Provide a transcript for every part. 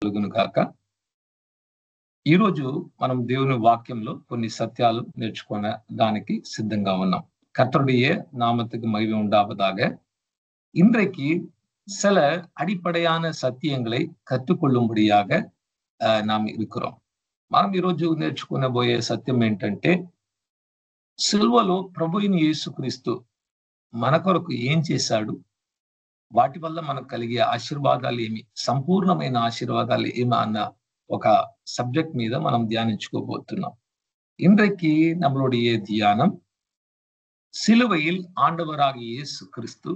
కలుగును గాక. ఈరోజు మనం దేవుని వాక్యంలో కొన్ని సత్యాలు నేర్చుకోవడానికి సిద్ధంగా ఉన్నాం. கர்த்தருடைய நாமத்துக்கு மகிமை உண்டாவதாக. இன்றைக்கு சில అడిపடையான సత్యங்களை కట్టుకొల్లుంబడియాగ நாம் இருக்கிறோம். మనం ఈరోజు నేర్చుకునబోయే సత్యం ఏంటంటే, సిలువలో ప్రభువైన యేసుక్రీస్తు మన కొరకు ఏం చేశాడు, వాటి వల్ల మనకు కలిగే ఆశీర్వాదాలు ఏమి, సంపూర్ణమైన ఆశీర్వాదాలు ఏమి అన్న ఒక சப்ஜெக்ட் மீத మనం தியானிச்சுக்கோபோతున్నాం. இன்றைக்கு நம்மளுடைய தியானம், சிலுவையில் ஆண்டவராகிய இயேசு கிறிஸ்து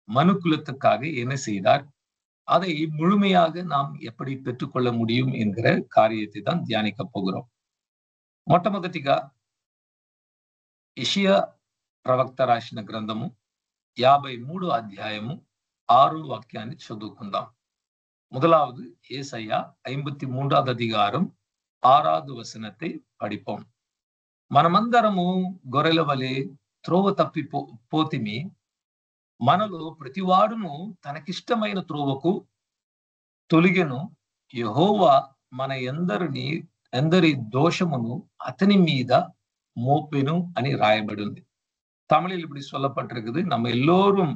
மனுக்குலத்துக்காக என்ன செய்தார், அதை முழுமையாக நாம் எப்படி பெற்றுக்கொள்ள முடியும் என்கிற காரியத்தை தான் தியானிக்க போகிறோம். మొట్టమొదటిగా యెషయా ప్రవక్త రాసిన గ్రంథము 53 అధ్యాయము 6 వాక్యాన్ని చదువుకుందాం. முதலாவது ஏசாயா 53வது அதிகாரம் 6வது వచనத்தை படிப்போம். మనమందరము గొర్రెల వలె త్రోవ తప్పి పోతిమి, మనలో ప్రతివాడును తనకిష్టమైన త్రోవకు తొలిగెను, యెహోవా మన ఎందరి దోషమును అతని మీద మోపెను అని రాయబడింది. தமிழில் இப்படி சொல்லப்பட்டிருக்குது, நம்ம எல்லோரும்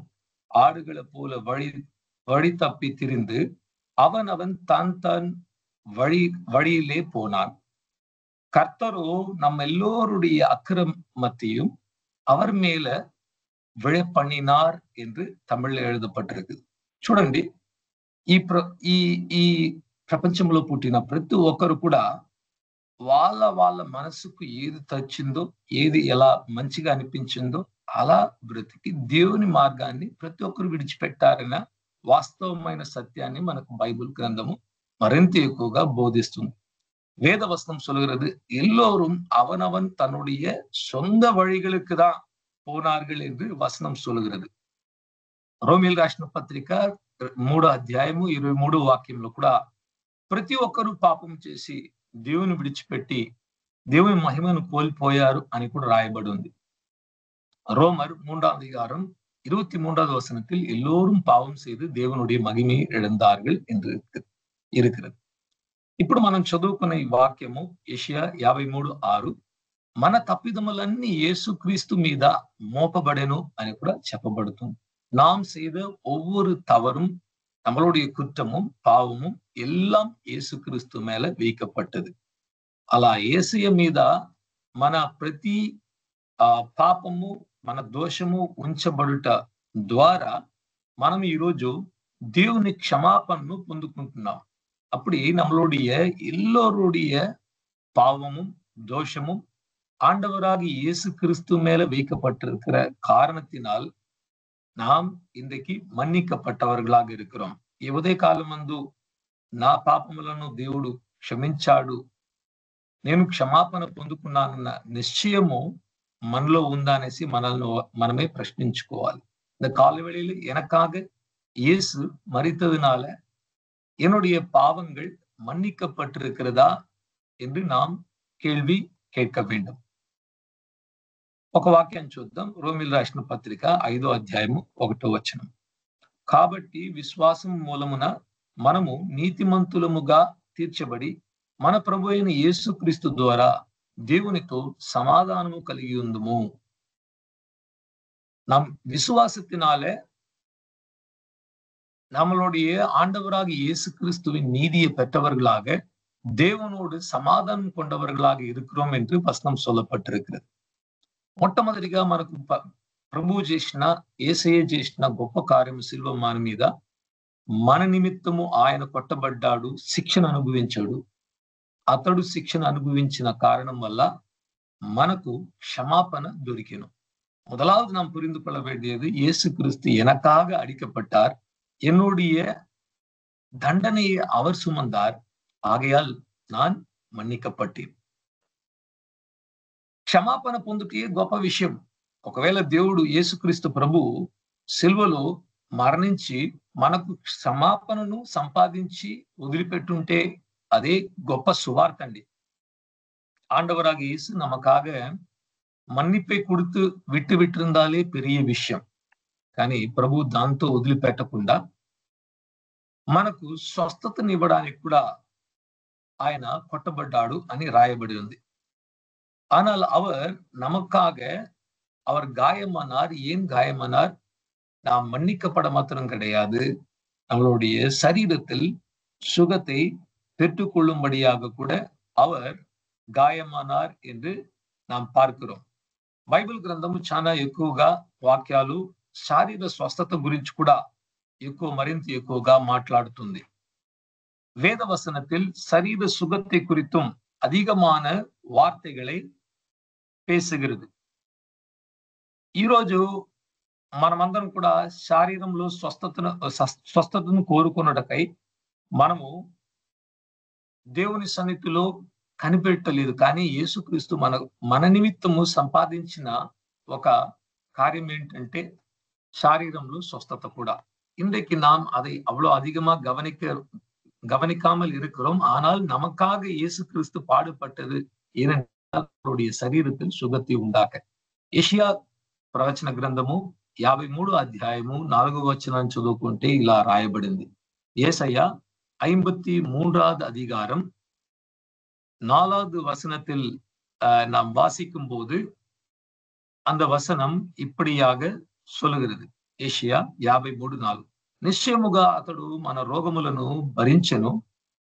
ஆடுகளை போல வழி தப்பி திரிந்து அவன் தான் வழியிலே போனான். கர்த்தரோ நம்ம எல்லோருடைய அக்கிரமத்தையும் அவர் மேல విழ பண்ணினார் என்று తమిళ్లో எழுதப்பட்டிருக்கு. చూడండి, ఈ ప్రపంచంలో పుట్టిన ప్రతి ఒక్కరు కూడా వాళ్ళ మనసుకు ఏది తచ్చిందో, ఏది ఎలా మంచిగా అనిపించిందో అలా బ్రతికి దేవుని మార్గాన్ని ప్రతి ఒక్కరు విడిచిపెట్టారన్న వాస్తవమైన సత్యాన్ని మనకు బైబిల్ గ్రంథము మరింత ఎక్కువగా బోధిస్తుంది. வேதவசனம் சொல்கிறது, எல்லோரும் அவனவன் தன்னுடைய சொந்த வழிகளுக்கு தான் పోనార్గల్ என்று వచనం சொல்கிறது. రోమిల్ రాసిన పత్రిక 3వ అధ్యాయము 23వ వాక్యంలో కూడా ప్రతి ఒక్కరూ పాపం చేసి దేవుని విడిచిపెట్టి దేవుని మహిమను కోల్పోయారు అని కూడా రాయబడి ఉంది. ரோமர் 3వ அதிகாரம் 23வது வசனத்தில் எல்லோரும் பாவம் செய்து தேவனுடைய மகிமையை இழந்தார்கள் என்று இருக்கிறது. ఇప్పుడు మనం చదువుకున్న ఈ వాక్యము యెషయా 53:6, మన తప్పిదములన్నీ యేసుక్రీస్తు మీద మోపబడెను అని కూడా చెప్పబడుతుంది. நாம் செய்த ஒவ்வொரு தவறும், நம்மளுடைய குற்றமும் பாவமும் எல்லாம் యేసుక్రీస్తు மேல வைக்கப்பட்டது. అలా యేసయ్య మీద మన ప్రతి పాపము, మన దోషము ఉంచబడుట ద్వారా మనం ఈరోజు దేవుని క్షమాపణను పొందుకుంటున్నాం. அப்படி நம்மளுடைய எல்லோருடைய பாவமும் தோஷமும் ஆண்டவராகிய இயேசு கிறிஸ்து மேல வைக்கப்பட்டிருக்கிற காரணத்தினால் நாம் இன்றைக்கு మన్నికపట్టవர்களாக இருக்கிறோம். ఈ ఉదయకాలమందు నా పాపములను దేవుడు క్షమించాడు, నేను క్షమాపణ పొందుకున్నానన్న నిశ్చయము మనలో ఉందా అనేసి మనమే பிரశ్నించుకోవాలి. இந்த காலவேளையில் எனக்காக இயேசு மரித்ததினால என்னுடைய பாவங்கள் மன்னிக்கப்பட்டிருக்கிறதா என்று நாம் கேள்வி கேட்க வேண்டும். ఒక వాక్యాన్ని చూద్దాం. రోమిల్ రాసిన పత్రిక 5వ అధ్యాయము 1వ వచనం. కాబట్టి విశ్వాసం మూలమున మనము నీతిమంతులముగా తీర్చబడి మన ప్రభువైన యేసుక్రీస్తు ద్వారా దేవునితో సమాధానము కలిగి ఉందుము. நம் விசுவாசத்தினாலே நம்மளுடைய ஆண்டவராகிய இயேசு கிறிஸ்துவின் நீதியை பெற்றவர்களாக దేవునోடு సమాధానం கொண்டவர்களாக இருக்கிறோம் என்று వచనం சொல்லப்பட்டிருக்கிறது. మొట్టమొదటిగా మనకు ప్రభువు చేసిన, యేసయ్య చేసిన గొప్ప కార్యం సిలువ మీద మన నిమిత్తము ఆయన కొట్టబడ్డాడు, శిక్షను అనుభవించాడు. అతడు శిక్షను అనుభవించిన కారణం వల్ల మనకు క్షమాపణ దొరికెను. முதலாவது நாம் புரிந்து கொள்ள வேண்டியது, இயேசு கிறிஸ்து எனக்காக அடிக்கப்பட்டார், என்னுடைய தண்டனையை அவர் சுமந்தார், ஆகையால் நான் మన్నికపట్టేன். క్షమాపణ పొందుటే గొప్ప విషయం. ఒకవేళ దేవుడు యేసుక్రీస్తు ప్రభు సిలువలో మరణించి మనకు క్షమాపణను సంపాదించి వదిలిపెట్టుంటే అదే గొప్ప సువార్త అండి. ஆண்டவராகிய இயேசு நமக்காக మన్నిపై கொடுத்து విట్టిరుందాలే పెరియ విషయం. కానీ ప్రభు దాంతో వదిలిపెట్టకుండా మనకు స్వస్థతనివ్వడానికి కూడా ఆయన కొట్టబడ్డాడు అని రాయబడి ఉంది. ஆனால் அவர் நமக்காக அவர் காயமானார். ஏன் காயமானார்? நாம் மன்னிக்கப்பட மாத்திரம் கிடையாது, நம்மளுடைய சரீரத்தில் சுகத்தை பெற்றுக்கொள்ளும்படியாக கூட அவர் గాయమానార్ என்று நாம் பார்க்கிறோం. బైబిల్ గ్రంథము చాలా ఎక్కువగా వాక్యాలు శారీర స్వస్థత గురించి కూడా మరింత ఎక్కువగా మాట్లాడుతుంది. வேத வசனத்தில் சரீர சுகத்தை குறித்தும் அதிகமான వార్తகளை పేసుகிறது. ఈరోజు మనమందరం కూడా శారీరంలో స్వస్థతను కోరుకున్నటకై మనము దేవుని సన్నిధిలో కనిపెట్టలేదు. కానీ యేసుక్రీస్తు మన నిమిత్తము సంపాదించిన ఒక కార్యం ఏంటంటే శారీరంలో స్వస్థత కూడా. இன்றைக்கு நாம் அதை அவ்வளவு அதிகமா கவனிக்காமல் இருக்கிறோம். ஆனால் நமக்காக இயேசு கிறிஸ்து பாடுபட்டது ஏனென்றால் அவருடைய சரீரத்தில் சுகத்தை உண்டாக்க. యెషయా ప్రవచన గ్రంథము 53 అధ్యాయము 4వ వచనాన్ని చదువుకుంటే ఇలా రాయబడింది. యేసయ్యా 53வது அதிகாரம் 4வது வசனத்தில் நாம் வாசிக்கும் போது அந்த వచనం இப்படியாக சொல்லுகிறது. యెషయా 53:4 నిశ్చయముగా అతడు మన రోగములను భరించెను,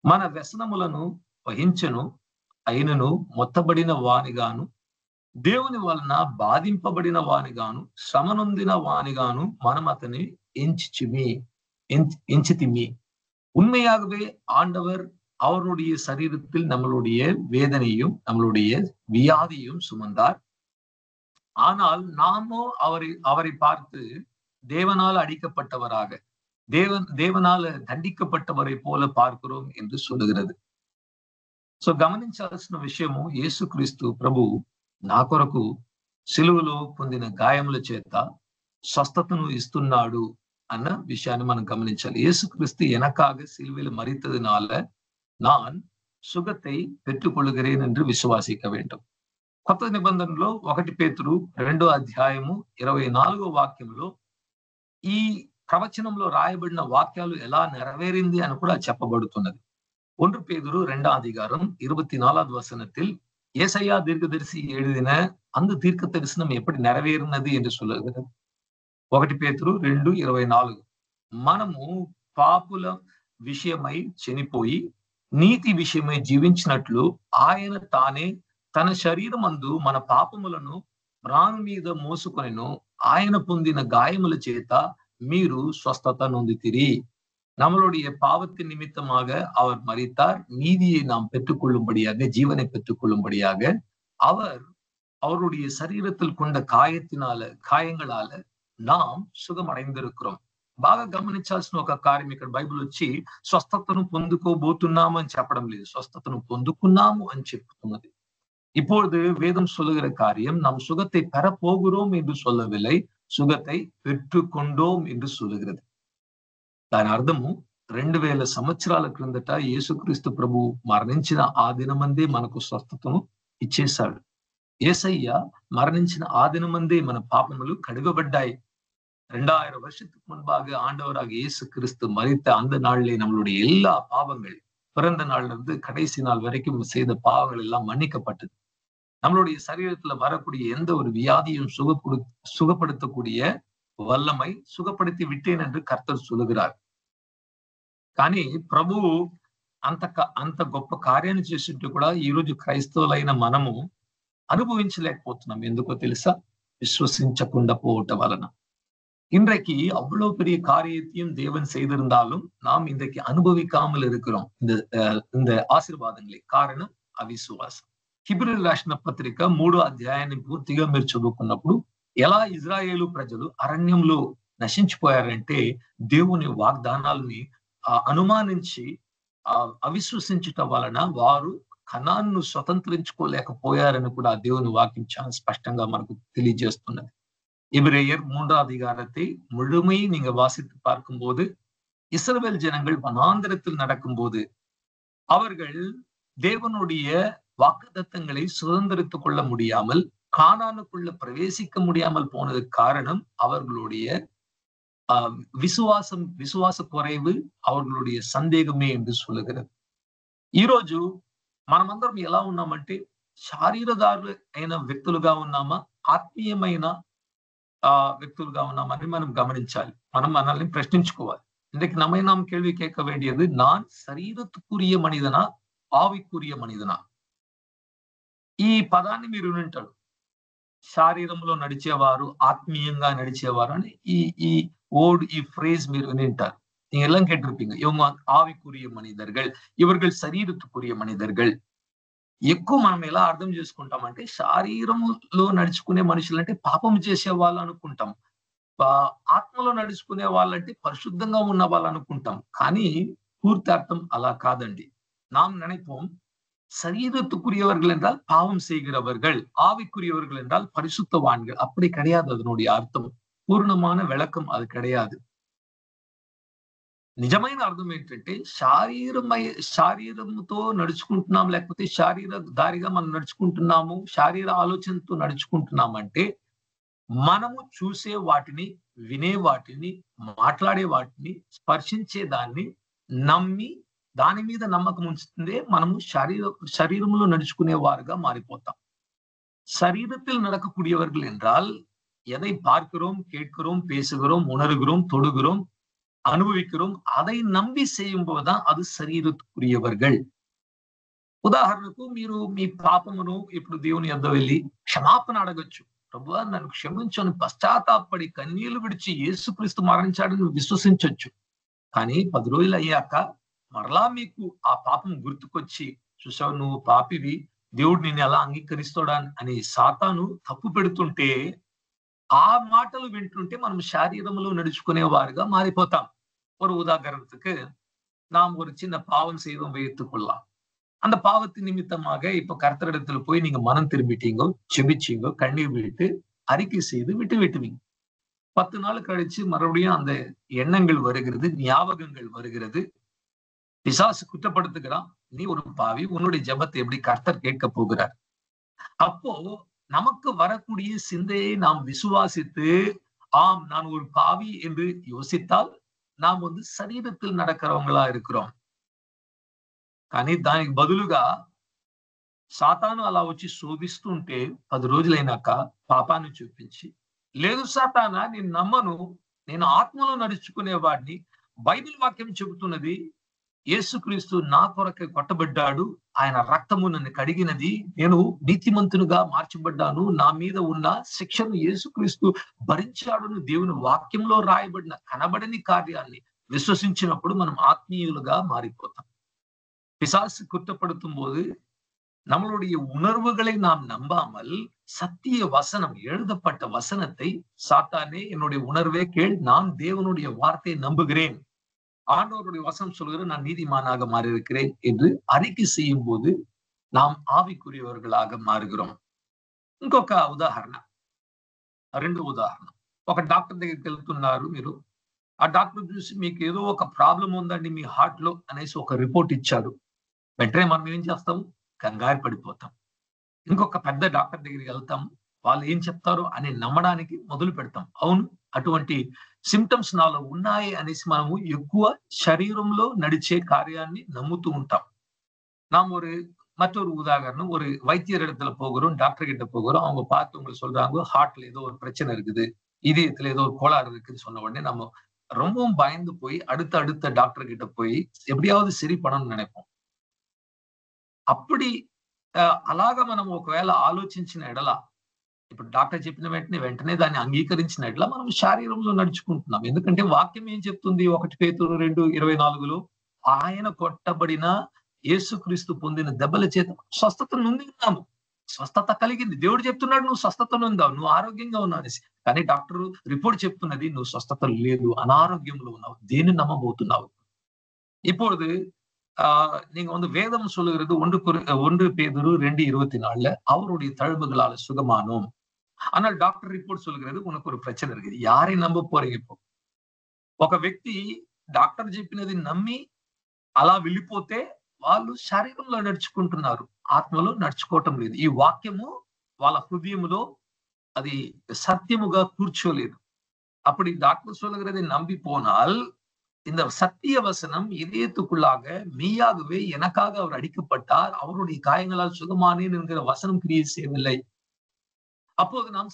మన వ్యసనములను వహించెను, అయినను మొత్తబడిన వానిగాను, దేవుని వలన బాధింపబడిన వానిగాను, శ్రమనొందిన వానిగాను మనం అతని ఎంచితిమి. உண்மையாகவே ஆண்டவர் அவருடைய சரீரத்தில் நம்மளுடைய வேதனையும் நம்மளுடைய வியாதியும் சுமந்தார். ஆனால் நாமோ அவரை பார்த்து தேவனால் அடிக்கப்பட்டவராக, தேவனால దండిக்கப்பட்டவரை போல பார்க்கிறோம் என்று சொல்லுகிறது. సో గమనించాల్సిన విషయము, యేసుక్రీస్తు ప్రభు నా కొరకు సిలువలో పొందిన గాయముల చేత స్వస్థతను ఇస్తున్నాడు అన్న విషయాన్ని మనం గమనించాలి. యేసుక్రీస్తు எனக்காக சிலுவையில் மரித்ததினால நான் சுகத்தை பெற்றுக்கொள்கிறேன் என்று విశ్వాసిக்க வேண்டும். కొత్త నిబంధనలో 1 పేతురు 2వ అధ్యాయము 24వ వాక్యంలో ఈ ప్రవచనంలో రాయబడిన వాక్యాలు ఎలా నెరవేరింది అని కూడా చెప్పబడుతున్నది. 1 పేతురు 2వ அதிகாரம் 24வது வசனத்தில் ஏசாயா தீர்க்கதரிசி எழுதின அந்த தீர்க்க தரிசனம் எப்படி నెరవేరినది என்று சொல்லுகிறது. 1 పేతురు 2:24 మనము పాపుల విషయమై చనిపోయి నీతి విషయమై జీవించినట్లు ఆయన తానే తన శరీరమందు మన పాపములను ప్రాణం మీద మోసుకొనెను, ఆయన పొందిన గాయముల చేత మీరు స్వస్థత நொந்திతిரி. நம்மளுடைய பாவத்தின் நிமித்தமாக அவர் மரித்தார், நீதியை நாம் பெற்றுக்கொள்ளும்படியாக, ஜீவனை பெற்றுக்கொள்ளும்படியாக அவர் அவருடைய சரீரத்தில் கொண்ட காயங்களால நாம் సుఖమடைந்திருக்கிறோம். బాగా గమనించాల్సిన ఒక కార్యం ఇక్కడ బైబిల్ వచ్చి స్వస్థతను పొందుకోబోతున్నాము అని చెప్పడం లేదు, స్వస్థతను పొందుకున్నాము అని చెప్తున్నది. இப்பொழுது வேதம் சொல்லுகிற காரியம் நாம் சுகத்தை பெறப்போகிறோம் என்று சொல்லவில்லை, సుగத்தை పెట్టుకొండోం என்று சொல்லுகிறது. దాని అర్థము 2000 సంవత్సరాల క్రిందట యేసుక్రీస్తు ప్రభు మరణించిన ఆ దినమందే మనకు స్వస్థతను ఇచ్చేశాడు. యేసయ్య మరణించిన ఆ దినమందే మన పాపములు కడుగబడ్డాయి. 2000 வருஷத்துக்கு முன்பாக ஆண்டவராக இயேசு கிறிஸ்து மரித்த அந்த நாளிலே நம்மளுடைய எல்லா பாவங்கள், பிறந்த நாள்ல இருந்து கடைசி நாள் வரைக்கும் செய்த பாவங்கள் எல்லாம் மன்னிக்கப்பட்டது. நம்மளுடைய சரீரத்துல வரக்கூடிய எந்த ஒரு வியாதியும் சுகப்படுத்தக்கூடிய వల్లమై సుఖపడితే విట్టేన్ என்று కర్తర్ சொல்லுகிறார். కానీ ప్రభు అంత గొప్ప కార్యాన్ని చేస్తుంటే కూడా ఈ రోజు క్రైస్తవులైన మనము అనుభవించలేకపోతున్నాం. ఎందుకో తెలుసా? విశ్వసించకుండా పోవటం వలన. இன்றைக்கு அவ்வளவு பெரிய காரியத்தையும் தேவன் செய்திருந்தாலும் நாம் இன்றைக்கு அனுபவிக்காமல் இருக்கிறோம் இந்த ఆశీర్వాదங்களை. కారణం అవిశ్వాసం. హిబ్రూ రాసిన పత్రిక 3వ అధ్యాయాన్ని పూర్తిగా మీరు చదువుకున్నప్పుడు ఎలా ఇజ్రాయేలు ప్రజలు అరణ్యంలో నశించిపోయారంటే దేవుని వాగ్దానాలని అనుమానించి అవిశ్వసించటం వలన వారు కనాన్ను స్వతంత్రించుకోలేకపోయారని కూడా దేవుని వాక్యం చాలా స్పష్టంగా మనకు తెలియజేస్తున్నది. எபிரேயர் 3వ அதிகாரத்தை முழுமை நீங்க வாசித்து பார்க்கும்போது இஸ்ரவேல் ஜனங்கள் வனாந்தரத்தில் நடக்கும்போது அவர்கள் தேவனுடைய வாக்குத்தத்தங்களை சுதந்திரித்துக் கொள்ள முடியாமல், கானானுக்குள்ள பிரவேசிக்க முடியாமல் போனதுக்கு காரணம் அவர்களுடைய விசுவாச குறைவு அவர்களுடைய சந்தேகமே என்று சொல்லுகிறது. ఈరోజు మనమందరం ఎలా ఉన్నామంటే శారీరదారులు అయిన వ్యక్తులుగా ఉన్నామా, ఆత్మీయమైన వ్యక్తులుగా ఉన్నామని మనం గమనించాలి. మనం మనల్ని ప్రశ్నించుకోవాలి. இன்றைக்கு நம்மை நாம் கேள்வி கேட்க வேண்டியது, நான் శరీరத்துக்குரிய మనిదనా, ఆవిக்குரிய మనిదనా? ఈ పదాన్ని మీరు వింటాడు. శారీరంలో నడిచేవారు, ఆత్మీయంగా నడిచేవారు అని ఈ ఫ్రేజ్ మీరు వింటారు. நீங்க எல்லாம் கேட்டிருப்பீங்க. இவங்க ఆవిக்குரிய మనిదர்கள், ఇవర్గల్ శరీరத்துக்குரிய మనిదர்கள். ఎక్కువ మనం ఎలా అర్థం చేసుకుంటామంటే, శారీరంలో నడుచుకునే మనుషులంటే పాపం చేసే వాళ్ళు అనుకుంటాం. ఆత్మలో నడుచుకునే వాళ్ళంటే పరిశుద్ధంగా ఉన్న వాళ్ళు అనుకుంటాం. కానీ పూర్తి అర్థం అలా కాదండి. நாம் நினைப்போம் சரீரத்துக்குரியவர்கள் என்றால் பாவம் செய்கிறவர்கள், ஆவிக்குரியவர்கள் என்றால் பரிசுத்தவான்கள். அப்படி கிடையாது. அதனுடைய అర్థం పూర్ణமான విளக்கம் అది கிடையாது. నిజమైన అర్థం ఏంటంటే, శారీరంతో నడుచుకుంటున్నాం, లేకపోతే దారిగా మనం నడుచుకుంటున్నాము, శారీర ఆలోచనతో నడుచుకుంటున్నామంటే, మనము చూసే వాటిని, వినే వాటిని, మాట్లాడే వాటిని, స్పర్శించే దాన్ని నమ్మి దాని మీద నమ్మకం ఉంచుతుందే మనము శరీరంలో నడుచుకునే వారుగా మారిపోతాం. శరీరத்தில் நடக்கக்கூடியவர்கள் என்றால் எதை பார்க்கிறோம், கேட்கிறோம், பேசுகிறோம், உணர்கிறோம், தொடுகிறோம், అనుభవిக்கிறோம், அதை నమ్మి செய்யும் పోதுதான் అది శరీరத்துக்குரியவர்கள். ఉదాహరణకు మీరు మీ పాపమును ఇప్పుడు దేవుని యొద్ద వెళ్ళి క్షమాపణ అడగొచ్చు. ప్రభువా నన్ను క్షమించు అని పశ్చాత్తాపడి కన్నీళ్లు విడిచి యేసుక్రీస్తు మరణించాడని విశ్వసించొచ్చు. కానీ 10 రోజులు అయ్యాక మరలా మీకు ఆ పాపం గుర్తుకొచ్చి, చూసావు నువ్వు పాపివి, దేవుడు నిన్ను ఎలా అంగీకరిస్తాడా అని సాతాను తప్పు పెడుతుంటే, ఆ మాటలు వింటుంటే మనం శారీరంలో నడుచుకునే వారుగా మారిపోతాం. ஒரு உதாரணத்துக்கு, நாம் ஒரு சின்ன பாவம் செய்தோம் வைத்துக் கொள்ளலாம். அந்த பாவத்தின் நிமித்தமாக இப்ப கர்த்தரிடத்துல போய் நீங்க மனம் திரும்பிட்டீங்கோ, செபிச்சீங்கோ, கண்ணீர் விட்டு அறிக்கை செய்து விட்டுவீங்க. 10 நாள் கழிச்சு மறுபடியும் அந்த எண்ணங்கள் வருகிறது, ஞாபகங்கள் வருகிறது. பிசாசு குற்றப்படுத்துகிறான், நீ ஒரு பாவி, உன்னுடைய ஜெபத்தை எப்படி கர்த்தர் கேட்க போகிறார்? அப்போ நமக்கு வரக்கூடிய சிந்தையை நாம் விசுவாசித்து, ஆம் நான் ஒரு பாவி என்று யோசித்தால் நாம் శరీరத்தில் నడకరవங்களா இருக்கிறோம். కానీ దానికి బదులుగా సాతాను అలా వచ్చి శోధిస్తుంటే 10 రోజులైనాక పాపాన్ని చూపించి, లేదు సాతానా నేను నమ్మను, నేను ఆత్మలో నడుచుకునేవాడిని, బైబిల్ వాక్యం చెబుతున్నది, యేసుక్రీస్తు నా కొరకే కొట్టబడ్డాడు, ఆయన రక్తము నన్ను కడిగినది, నేను నీతిమంతునిగా మార్చబడ్డాను, నా మీద ఉన్న శిక్షను యేసుక్రీస్తు భరించాడును దేవుని వాక్యంలో రాయబడిన కనబడని కార్యాన్ని విశ్వసించినప్పుడు మనం ఆత్మీయులుగా మారిపోతాం. பிசாசு குற்றப்படுத்தும் போது நம்மளுடைய உணர்வுகளை நாம் நம்பாமல், சத்திய வசனம், எழுதப்பட்ட வசனத்தை, சாத்தானே என்னுடைய உணர்வே கேள், நான் தேவனுடைய வார்த்தையை நம்புகிறேன், ஆண்டவருடைய வசனம் சொல்கிற நான் நீதிமானாக மாறி இருக்கிறேன் என்று அறிக்கை செய்யும் போது நாம் ఆవికురియవర్గలాக మారుகிறோం. ఇంకొక ఉదాహరణ, 2 ఉదాహరణ. ఒక డాక్టర్ దగ్గరికి వెళ్తున్నారు మీరు. ఆ డాక్టర్ చూసి మీకు ఏదో ఒక ప్రాబ్లం ఉందండి మీ హార్ట్ లో అనేసి ఒక రిపోర్ట్ ఇచ్చాడు. వెంటనే మనం ఏం చేస్తాము? కంగారు పడిపోతాం. ఇంకొక పెద్ద డాక్టర్ దగ్గరికి వెళ్తాం, వాళ్ళు ఏం చెప్తారో అని నమ్మడానికి మొదలు పెడతాం. అవును, అటువంటి సిమ్టమ్స్ నాలో ఉన్నాయి అనేసి మనము ఎక్కువ శరీరంలో నడిచే కార్యాన్ని నమ్ముతూ ఉంటాం. நாம் மற்றொரு உதாரணம், ஒரு வைத்தியர் இடத்துல போகிறோம், டாக்டர் கிட்ட போகிறோம், அவங்க பார்த்து உங்களுக்கு சொல்றாங்க ஹார்ட்ல ஏதோ ஒரு பிரச்சனை இருக்குது, இதயத்துல ஏதோ ஒரு கோளாறு இருக்குன்னு சொன்ன உடனே நம்ம ரொம்பவும் பயந்து போய் அடுத்த டாக்டர் கிட்ட போய் எப்படியாவது சரி பண்ணணும்னு நினைப்போம். అప్పటి అలాగా మనం ఒకవేళ ఆలోచించిన ఎడల, ఇప్పుడు డాక్టర్ చెప్పిన వెంటనే దాన్ని అంగీకరించిన ఎడల మనం శారీరంలో నడుచుకుంటున్నాం. ఎందుకంటే వాక్యం ఏం చెప్తుంది? 1 పేతురు 2:24లో ఆయన కొట్టబడిన యేసుక్రీస్తు పొందిన దెబ్బల చేత స్వస్థత నొందినాము, స్వస్థత కలిగింది. దేవుడు చెప్తున్నాడు నువ్వు స్వస్థత నొందావు, నువ్వు ఆరోగ్యంగా ఉన్నావు అనేసి. కానీ డాక్టర్ రిపోర్ట్ చెప్తున్నది నువ్వు స్వస్థత లేదు, అనారోగ్యంలో ఉన్నావు. దేన్ని నమ్మబోతున్నావు? இப்பொழுது நீங்க வேதம் சொல்லுகிறது 1 பேதுரு 2:24 அவருடைய தழும்புகளால சுகமானோம். ஆனால் డాక్టర్ రిపోర్ట్ சொல்லுகிறது உனக்கு ஒரு பிரச்சனை இருக்குது. யாரை నమ్మ పోறீங்க? இப்போ ఒక వ్యక్తి డాక్టర్ చెప్పినది నమ్మి అలా వెళ్ళిపోతే వాళ్ళు శరీరంలో నడుచుకుంటున్నారు, ఆత్మలో నడుచుకోవటం లేదు. ఈ వాక్యము వాళ్ళ హృదయములో అది సత్యముగా కూర్చోలేదు. அப்படி டாக்டர் சொல்லுகிறதை நம்பி போனால் இந்த சத்திய வசனம் இதயத்துக்குள்ளாக மெய்யாகவே எனக்காக அவர் அடிக்கப்பட்டார், அவருடைய காயங்களால் சுகமானேன் என்கிற வசனம் கிரியை செய்யவில்லை. அப்போது நாம்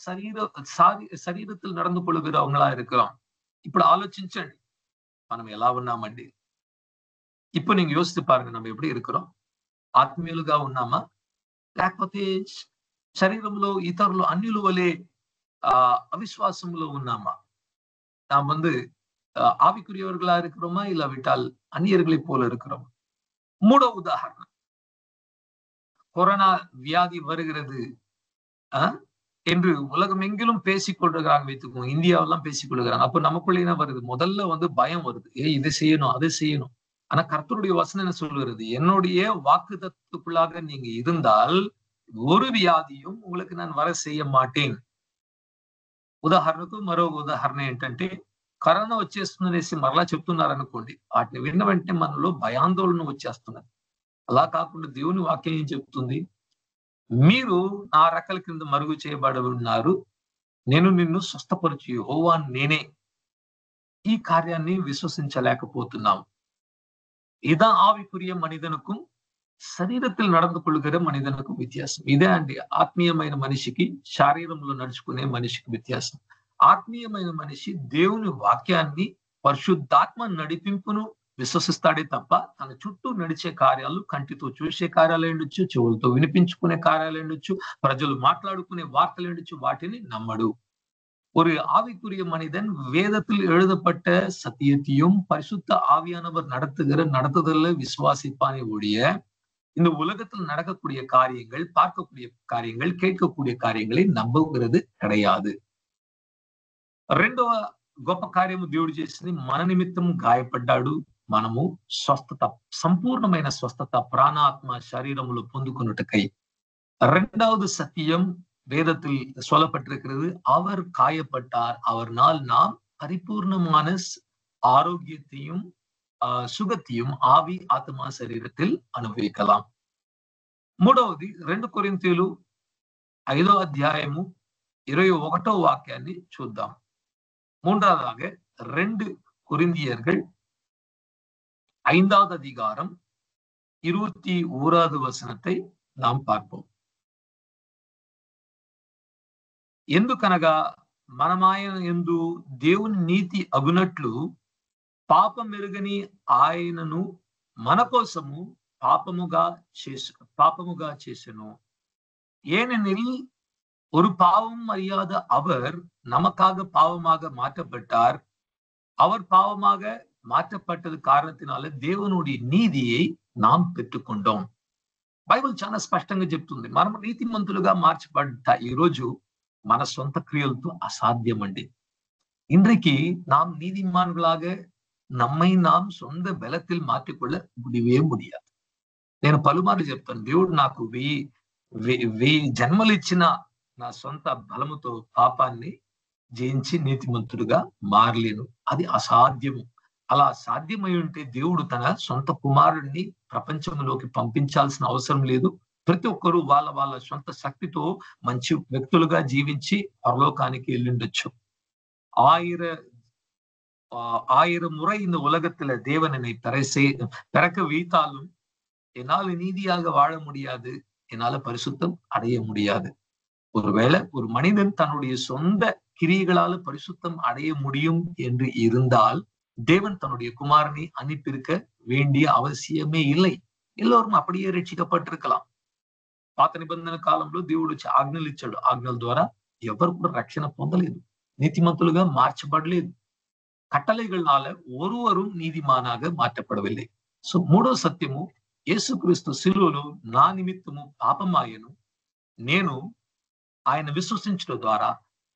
శరీరத்தில் நடந்து కొలుగురవங்களா இருக்கிறோం. ఇప్పుడు ఆలోచించండి, మనం ఎలా ఉన్నామండి? ఇప్పుడు நீங்க யோசித்து பாருங்க, நம்ம எப்படி இருக்கிறோం? ఆత్మీయులుగా ఉన్నామా, లేకపోతే శరీరంలో ఇతరులు అన్యుల వలె అవిశ్వాసంలో ఉన్నామా? நாம் ஆவிக்குரியவர்களா இருக்கிறோமா, இல்லாவிட்டால் அந்நியர்களை போல இருக்கிறோம்? மூட உதாரணம், கொரோனா வியாதி வருகிறது என்று உலகம் எங்கிலும் பேசிக் கொள்கிறாங்க வைத்துக்கோங்க. இந்தியாவெல்லாம் பேசிக் கொள்கிறாங்க. அப்ப நமக்குள்ள என்ன வருது? முதல்ல பயம் வருது. இதை செய்யணும், அதை செய்யணும். ஆனா கர்த்தருடைய வசனம் என்ன சொல்லுகிறது? என்னுடைய வாக்குத்தத்துக்குள்ளாக நீங்க இருந்தால் ஒரு வியாதியும் உங்களுக்கு நான் வர செய்ய మాటేన్. ఉదాహరణకు మరో ఉదాహరణ ఏంటంటే, కరోనా వచ్చేస్తుందనేసి మరలా చెప్తున్నారు అనుకోండి. వాటిని విన్న వెంటనే మనలో భయాందోళన వచ్చేస్తున్నది. అలా కాకుండా దేవుని వాక్యం ఏం చెప్తుంది? మీరు నా రెక్కల కింద మరుగు చేయబడి ఉన్నారు, నేను నిన్ను స్వస్థపరచు యెహోవా నేనే. ఈ కార్యాన్ని విశ్వసించలేకపోతున్నాం. இதான் ஆவிக்குரிய மனிதனுக்கும் శరీరத்தில் நடந்து கொள்ளுகிற మనిదనకు వ్యత్యాసం. ఇదే అండి ఆత్మీయమైన మనిషికి, శరీరంలో నడుచుకునే మనిషికి వ్యత్యాసం. ఆత్మీయమైన మనిషి దేవుని వాక్యాన్ని, పరిశుద్ధాత్మ నడిపింపును విశ్వసిస్తాడే తప్ప తన చుట్టూ నడిచే కార్యాలు, కంటితో చూసే కార్యాలు ఉండొచ్చు, చెవులతో వినిపించుకునే కార్యాలు ఉండొచ్చు, ప్రజలు మాట్లాడుకునే వార్తలు ఉండొచ్చు, వాటిని నమ్మడు. ஒரு ஆவிக்குரிய மனிதன் வேதத்தில் எழுதப்பட்ட சத்தியத்தையும் பரிசுத்த ஆவியானவர் நடத்துகிற நடத்துதல்ல விசுவாசிப்பானே ஒழிய, இந்த உலகத்தில் நடக்கக்கூடிய காரியங்கள், பார்க்கக்கூடிய காரியங்கள், கேட்கக்கூடிய காரியங்களை நம்புகிறது கிடையாது. రెండవ గొప్ప కార్యము దేవుడు చేసింది, మన నిమిత్తం గాయపడ్డాడు, మనము స్వస్థత, సంపూర్ణమైన స్వస్థత ప్రాణాత్మ శరీరములో పొందుకున్నట్టుకై. இரண்டாவது சத்தியம் வேதத்தில் சொல்லப்பட்டிருக்கிறது, அவர் காயப்பட்டார், அவர்னால் நாம் பரிபூர்ணமான ஆரோக்கியத்தையும் సుగత్యం ఆవి ఆత్మ శరీరத்தில் అనుభవించலாம். మూడవది 2 కొరింథీయులు 5వ అధ్యాయము 21వ వాక్యాన్ని చూద్దాం. மூன்றாவதாக 2 கொரிந்தியர்கள் 5வது அதிகாரம் 21வது వచనத்தை நாம் பார்ப்போம். ఎందుకనగా మనమాయన యందు దేవుని నీతి అగునట్లు పాపం ఎరుగని ఆయనను మన కోసము పాపముగా చేసెను. ஏனெனில் ஒரு பாவம் அறியாத அவர் நமக்காக பாவமாக மாற்றப்பட்டார். அவர் பாவமாக மாற்றப்பட்டது కారణத்தினால దేవునుడి నీతిயை நாம் పెట్టుకొంటాం. బైబిల్ చాలా స్పష్టంగా చెప్తుంది, మనం నీతిమంతులుగా మార్చబడ్డ ఈ రోజు మన సొంత క్రియలతో అసాధ్యమండి. இன்றைக்கு நாம் நீதிமான்களாக நம்மை நாம் సొంత బలத்தில் మార్చుకొల్ల முடியவே முடியாது. నేను పలుమార్లు చెప్తాను, దేవుడు నాకు 1000 జన్మలు ఇచ్చిన నా సొంత బలముతో పాపాన్ని జయించి నీతిమంతుడుగా మారలేను. అది అసాధ్యము. అలా సాధ్యమై ఉంటే దేవుడు తన సొంత కుమారుడిని ప్రపంచంలోకి పంపించాల్సిన అవసరం లేదు. ప్రతి ఒక్కరూ వాళ్ళ వాళ్ళ సొంత శక్తితో మంచి వ్యక్తులుగా జీవించి పరలోకానికి వెళ్ళిండొచ్చు. 1000 முறை இந்த உலகத்துல தேவன் என்னை பிறக்க வைத்தாலும் என்னால நீதியாக வாழ முடியாது, என்னால பரிசுத்தம் அடைய முடியாது. ஒருவேளை ஒரு மனிதன் தன்னுடைய சொந்த கிரியைகளால பரிசுத்தம் அடைய முடியும் என்று இருந்தால் தேவன் தன்னுடைய குமாரனை அனுப்பியிருக்க வேண்டிய அவசியமே இல்லை. எல்லோரும் அப்படியே రక్షించబட்டிருக்கலாம். పాత నిబంధన కాలంలో దేవుడు ఆజ్ఞలు ఇచ్చాడు. ఆజ్ఞల ద్వారా ఎవరు కూడా రక్షణ పొందలేదు, నీతిమంతులుగా మార్చబడలేదు. కట్టளைகள்னால ஒருவரும் நீதிமானாக மாற்றப்படவில்லை. సో మూడో సత్యము, యేసుక్రీస్తు శిలువలో నా నిమిత్తము పాపమాయను. నేను ఆయన విశ్వసించడం ద్వారా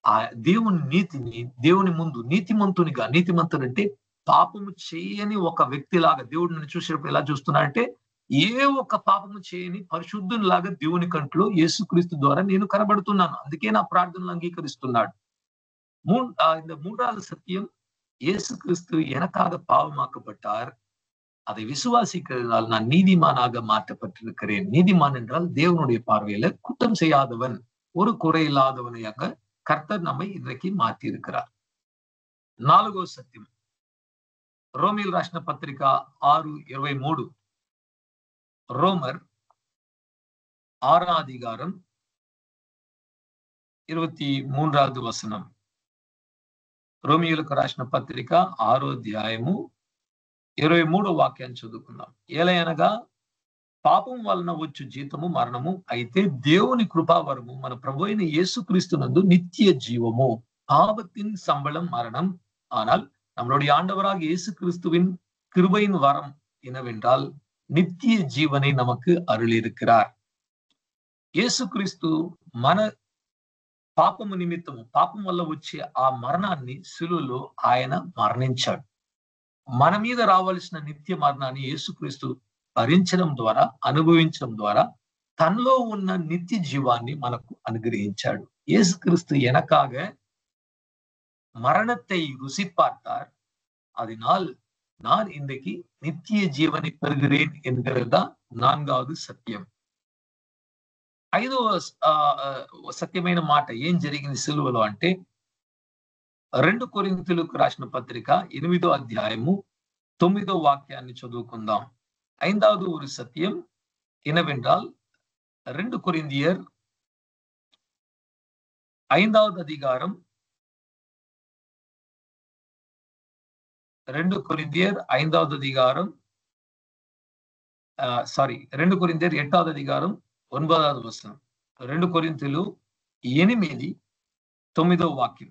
ఆ దేవుని నీతిని దేవుని ముందు నీతిమంతునిగా, నీతిమంతుడంటే పాపము చేయని ఒక వ్యక్తిలాగా దేవుడు నన్ను చూసినప్పుడు ఎలా చూస్తున్నాడంటే, ఏ ఒక్క పాపము చేయని పరిశుద్ధునిలాగా దేవుని కంట్లో యేసుక్రీస్తు ద్వారా నేను కనబడుతున్నాను. అందుకే నా ప్రార్థనలు అంగీకరిస్తున్నాడు. இந்த மூன்றாவது சத்தியம், இயேசு கிறிஸ்து எனக்காக பாவமாக்கப்பட்டார், அதை விசுவாசிக்கிறதுனால் நான் நீதிமானாக மாற்றப்பட்டிருக்கிறேன். நீதிமான் என்றால் தேவனுடைய பார்வையில குற்றம் செய்யாதவன், ஒரு குறை இல்லாதவனையாக கர்த்தர் நம்மை இன்றைக்கு மாற்றி இருக்கிறார். నాలుగో సత్యం, రోమీలు రాసిన పత్రిక 6:23. రోమర్ 6 23వ వచనం. రోమియోలకు రాసిన పత్రిక 6 వాక్యాన్ని చదువుకుందాం. ఏలయనగా పాపం వలన వచ్చు జీతము మరణము, అయితే దేవుని కృపావరము మన ప్రభువైన యేసుక్రీస్తునందు నిత్య జీవము. பாவத்தின் சம்பளம் மரணம், ஆனால் நம்மளுடைய ஆண்டவராக இயேசு கிறிஸ்துவின் கிருபையின் வரம் என்னவென்றால் நித்திய ஜீவனை நமக்கு அருளியிருக்கிறார். యేసు క్రీస్తు మన పాపము నిమిత్తము, పాపం వల్ల వచ్చే ఆ మరణాన్ని శిలువలో ఆయన మరణించాడు. మన మీద రావాల్సిన నిత్య మరణాన్ని యేసుక్రీస్తు భరించడం ద్వారా, అనుభవించడం ద్వారా తనలో ఉన్న నిత్య జీవాన్ని మనకు అనుగ్రహించాడు. యేసుక్రీస్తు எனக்காக மரணத்தை ருசி பார்த்தார், அதனால் நான் இன்றைக்கு நித்திய ஜீவனை பெறுகிறேன் என்கிறதுதான் 4வது సత్యం. 5వ సత్యమైన మాట ఏం జరిగింది సిలువలో అంటే, 2 కొరింథీయులకు రాసిన పత్రిక 8వ అధ్యాయము 9వ వాక్యాన్ని చదువుకుందాం. 5வது ஒரு சத்தியம் என்னவென்றால் 2 కొరింథీయర్ 5வது அதிகாரம் 2 కొరింథీయర్ 5வது அதிகாரம் 2 కొరింథీయర్ 8வது அதிகாరం 9వ వచనం. 2 కొరింథీయులు 8:9వ వాక్యం.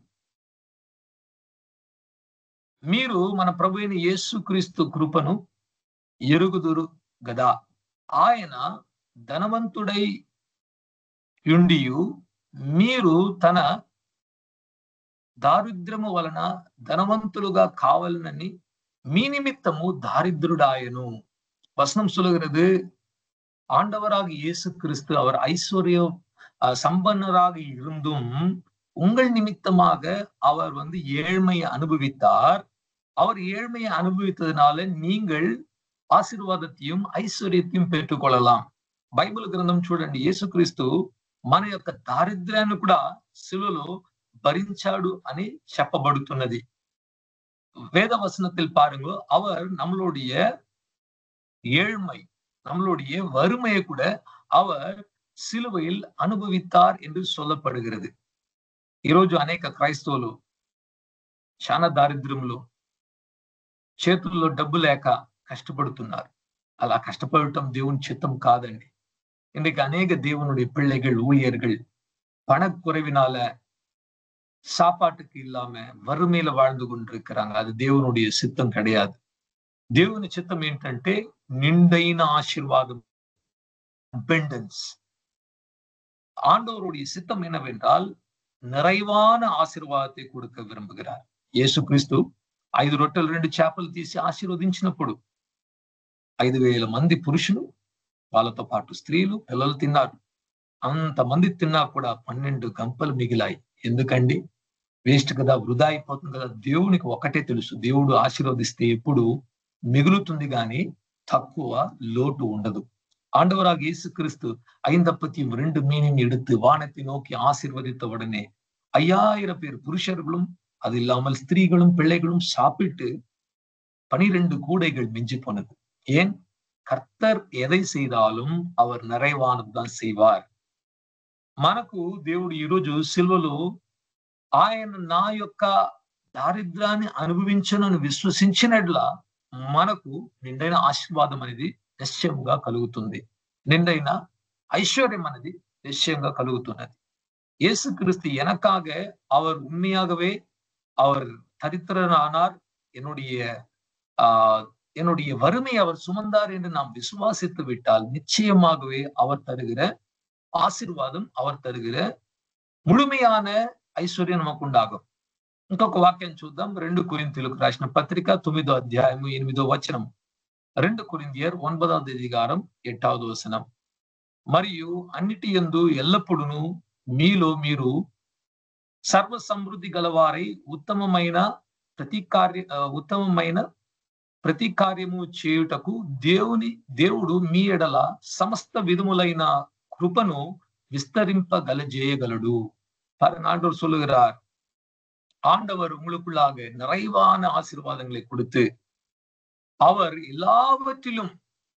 మీరు మన ప్రభువైన యేసుక్రీస్తు కృపను ఎరుగుదురు గదా, ఆయన ధనవంతుడై యుండియు మీరు తన దారిద్ర్యము వలన ధనవంతులుగా కావాలనని మీ నిమిత్తము దారిద్రుడాయను. வசனம் சொல்லுகிறது, ஆண்டவராக இயேசு கிறிஸ்து அவர் ஐஸ்வர்ய சம்பன்னராக இருந்தும் உங்கள் நிமித்தமாக அவர் ஏழ்மையை அனுபவித்தார். அவர் ஏழ்மையை அனுபவித்ததுனால நீங்கள் ఆశీర్వాదத்தையும் ఐశ్వర్యத்தையும் పెట్టుకొள்ளலாம். బైబిల్ గ్రంథం చూడండి, యేసుక్రీస్తు మన యొక్క దారిద్ర్యాన్ని కూడా శిలువలో భరించాడు అని చెప్పబడుతున్నది. வேத வசனத்தில் பாருங்க, அவர் நம்மளுடைய ஏழ்மை, நம்மளுடைய வறுமையை கூட அவர் సిలువயில் అనుభవిத்தார் என்று சொல்லப்படுகிறது. ఈరోజు అనేక క్రైస్తవులు చాలా దారిద్ర్యంలో, చేతుల్లో డబ్బు లేక కష్టపడుతున్నారు. అలా కష్టపడటం దేవుని చిత్తం కాదండి. இன்றைக்கு அநேக தேவனுடைய பிள்ளைகள், ஊழியர்கள் பணக்குறைவினால சாப்பாட்டுக்கு இல்லாம வறுமையில வாழ்ந்து கொண்டிருக்கிறாங்க. அது దేవునుடைய சித்தம் கிடையாது. దేవుని చిత్తం ఏంటంటే నిండైన ఆశీర్వాదం, abundance. ஆண்டவருடைய சித்தம் என்னவென்றால் நிறைவான ఆశీర్వాదத்தை கொடுக்க విரும்புகிறார். యేసుక్రీస్తు 5 రొట్టెలు 2 చేపలు తీసి ఆశీర్వదించినప్పుడు 5,000 మంది పురుషులు, వాళ్ళతో పాటు స్త్రీలు, పిల్లలు తిన్నారు. అంతమంది తిన్నా కూడా 12 గంపలు మిగిలాయి. ఎందుకండి? వేస్ట్ కదా, వృధా అయిపోతుంది కదా. దేవునికి ఒకటే తెలుసు, దేవుడు ఆశీర్వదిస్తే ఎప్పుడు మిగులుతుంది గాని తక్కువ, లోటు ఉండదు. ஆண்டவராக இயேசு கிறிஸ்து 5 மீனையும் எடுத்து வானத்தை நோக்கி ஆசீர்வதித்த உடனே 5000 பேர் புருஷர்களும் அது இல்லாமல் ஸ்திரீகளும் பிள்ளைகளும் சாப்பிட்டு 12 கூடைகள் மிஞ்சி போனது. ஏன்? కర్తర్ ఎதை செய்தாலும் அவர் நிறைவானதுதான் செய்வார். మనకు దేవుడు ఈరోజు సిలువలో ఆయన నా యొక్క దారిద్ర్యాన్ని అనుభవించనని విశ్వసించినట్ల మనకు నిండైన ఆశీర్వాదం అనేది నిశ్చయంగా కలుగుతుంది. నిండైన ஐஸ்வர்யம் అనేది நிச்சயமா கழுகுத்துள்ளது. இயேசு கிறிஸ்து எனக்காக அவர் உண்மையாகவே அவர் தரித்திரனானார், என்னுடைய வறுமை அவர் சுமந்தார் என்று நாம் விசுவாசித்து விட்டால் நிச்சயமாகவே அவர் தருகிற ఆశీర్వాదం, அவர் తరుగిற ముழுமையான ఐశ్వర్యం நமకు ఉండాగం. ఇంకొక వాక్యం చూద్దాం. 2 కొరింథీయులకు రాసిన పత్రిక 9వ అధ్యాయము 8వ వచనం. 2 కొరింథీయర్ 9వ అధికారం 8వ వచనం. మరియు అన్నిటి యందు ఎల్లప్పుడూ మీలో మీరు సర్వ సమృద్ధి గలవారై ఉత్తమమైన ప్రతి కార్యము చేయుటకు దేవుడు మీ ఎడల సమస్త విధములైన కృపను విస్తరింపగలజేయగలడు. ஆண்டவர் சொல்லுகிறார், ஆண்டவர் உங்களுக்குள்ளாக நிறைவான ஆசீர்வாதங்களை கொடுத்து அவர் எல்லாவற்றிலும்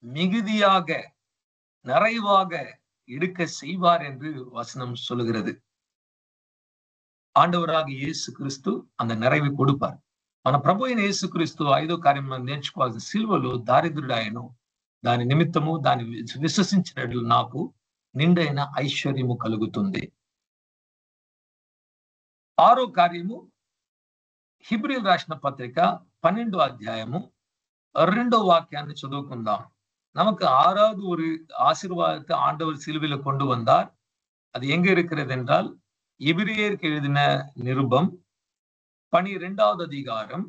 மிகுதியாக நிறைவாக எடுக்க செய்வார் என்று வசனம் சொல்லுகிறது. ఆండవరాగి యేసుక్రీస్తు அந்த நிறைவை கொடுப்பார். మన ప్రభు అయిన యేసుక్రీస్తు 5వ కార్యం మనం నేర్చుకోవాల్సిన సిలువలో దారిద్రుడాయను, దాని నిమిత్తము దాన్ని విశ్వసించినట్లు నాకు నిండైన ఐశ్వర్యము కలుగుతుంది. 6వ కార్యము హెబ్రీయులకు రాసిన పత్రిక 12వ అధ్యాయము 2వ వాక్యాన్ని చదువుకుందాం. நமக்கு 6வது ஒரு ஆசீர்வாதத்தை ஆண்டவர் சிலுவையில கொண்டு வந்தார். அது எங்க இருக்கிறது என்றால் எபிரேயருக்கு எழுதின நிருபம் 12வது அதிகாரம்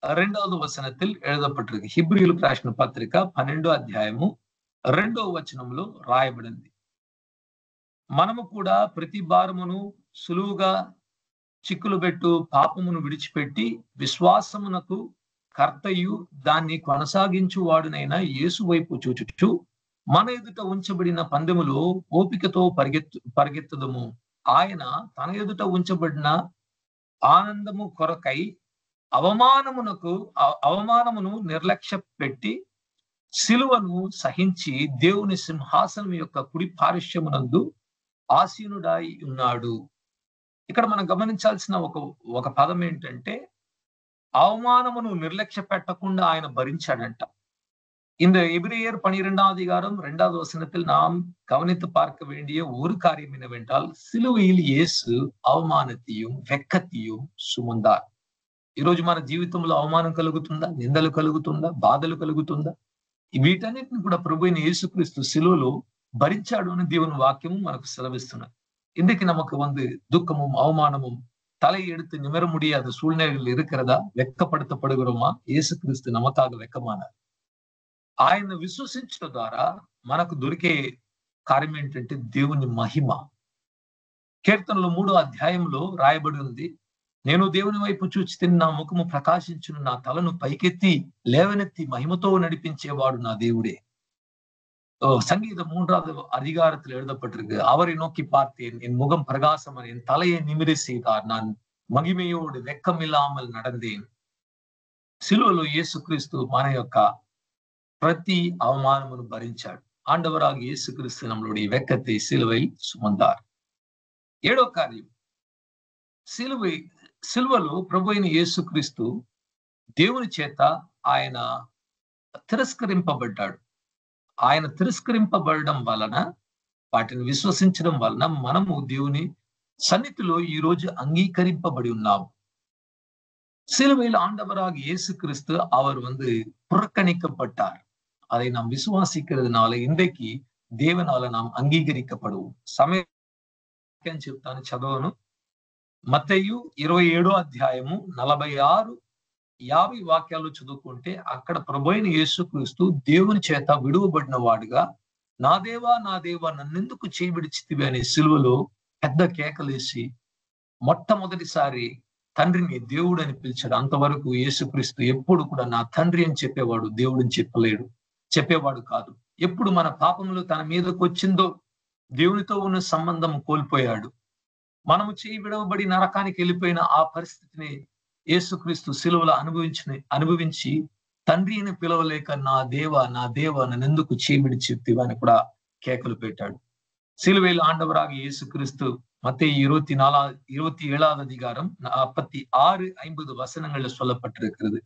2வது వచనத்தில் எழுதப்பட்டிருக்கு. హెబ్రీయులకు రాసిన పత్రిక 12వ అధ్యాయము 2వ వచనంలో రాయబడింది. మనము కూడా ప్రతి భారమును సులువుగా చిక్కులు పెట్టు పాపమును విడిచిపెట్టి విశ్వాసమునకు కర్తయు దాన్ని కొనసాగించు వాడునైనా యేసు వైపు చూచుచు మన ఎదుట ఉంచబడిన పందెములో ఓపికతో పరిగెత్తుదము. ఆయన తన ఎదుట ఉంచబడిన ఆనందము కొరకై అవమానమును నిర్లక్ష్య పెట్టి సిలువను సహించి దేవుని సింహాసనం యొక్క కుడి పార్శ్వమునందు ఆసీనుడై ఉన్నాడు. ఇక్కడ మనం గమనించాల్సిన ఒక పదం ఏంటంటే అవమానమును నిర్లక్ష్య పెట్టకుండా ఆయన భరించాడంట. இந்த எபிரேயர் 12வது அதிகாரம் 2வது வசனத்தில் நாம் கவனித்து பார்க்க வேண்டிய ஒரு காரியம் என்னவென்றால் సిలువயில் యేసు అవమానத்தையும் వెక్కத்தையும் సుమందార్. ఈరోజు మన జీవితంలో అవమానం కలుగుతుందా, నిందలు కలుగుతుందా, బాధలు కలుగుతుందా? వీటన్నిటిని కూడా ప్రభు అయిన యేసుక్రీస్తు సిలువలో భరించాడు అని దేవుని వాక్యము మనకు సెలవిస్తున్నది. இன்றைக்கு நமக்கு துக்கமும் அவமானமும் தலை எடுத்து நிமிர முடியாத சூழ்நிலைகள் இருக்கிறதா? వెక్కப்படுத்தப்படுகிறோமா? యేసు క్రీస్తు நமக்காக వెక్కమానారు. ఆయన విశ్వసించడం ద్వారా మనకు దొరికే కార్యం ఏంటంటే దేవుని మహిమ. కీర్తనలు 3వ అధ్యాయంలో రాయబడి ఉంది, నేను దేవుని వైపు చూచి నా ముఖము ప్రకాశించును, నా తలను పైకెత్తి లేవనెత్తి మహిమతో నడిపించేవాడు నా దేవుడే. சங்கீதம் 3வது அதிகாரத்தில் எழுதப்பட்டிருக்கு, அவரை நோக்கி பார்த்தேன், என் முகம் பிரகாசம், என் தலையை நிமிர செய்தார், நான் మహిమయోడు వెక్కం ఇల్లామల్ నడందేన్. సిలువలో యేసుక్రీస్తు మన యొక్క ప్రతి అవమానమును భరించాడు. ఆండవరాగి యేసుక్రీస్తు நம்மளுடைய வெக்கத்தை சிலுவையில் சுமந்தார். 7వ కార్యం, సిలువలో ప్రభు అయిన యేసుక్రీస్తు దేవుని చేత ఆయన తిరస్కరింపబడ్డాడు. ఆయన తిరస్కరింపబడడం వలన, వాటిని విశ్వసించడం వలన మనము దేవుని సన్నిధిలో ఈ రోజు అంగీకరింపబడి ఉన్నాము. சிலுவையில் ஆண்டவராக இயேசு கிறிஸ்து அவர் புறக்கணிக்கப்பட்டார். அதை நாம் విశ్వాసిக்கிறதுனால இன்றைக்கு దేవునాల நாம் అంగీకరింపబడువు. సమయం చెప్తాను, చదవను. మత్తయి 27వ అధ్యాయము 46-50 వాక్యాలు చదువుకుంటే అక్కడ ప్రభు అయిన యేసుక్రీస్తు దేవుని చేత విడువబడిన వాడుగా, నా దేవా నా దేవా నన్నెందుకు చేయబిడిచితివి అనే సిలువలో పెద్ద కేకలేసి మొట్టమొదటిసారి తండ్రిని దేవుడు అని పిలిచాడు. అంతవరకు యేసుక్రీస్తు ఎప్పుడు కూడా నా తండ్రి అని చెప్పేవాడు, దేవుడిని చెప్పేవాడు కాదు. ఎప్పుడు మన పాపములు తన మీదకు వచ్చిందో దేవునితో ఉన్న సంబంధం కోల్పోయాడు. మనము చేయి విడవబడి నరకానికి వెళ్ళిపోయిన ఆ పరిస్థితిని యేసుక్రీస్తు సిలువలో అనుభవించి తండ్రి అని పిలవలేక నా దేవ నన్నెందుకు చేయి విడిచితివి అని కూడా కేకలు పెట్టాడు. சிலுவையில் ஆண்டவராக இயேசு கிறிஸ்து மத்தேயு 27வது அதிகாரம் 46-50 வசனங்கள்ல சொல்லப்பட்டிருக்கிறது.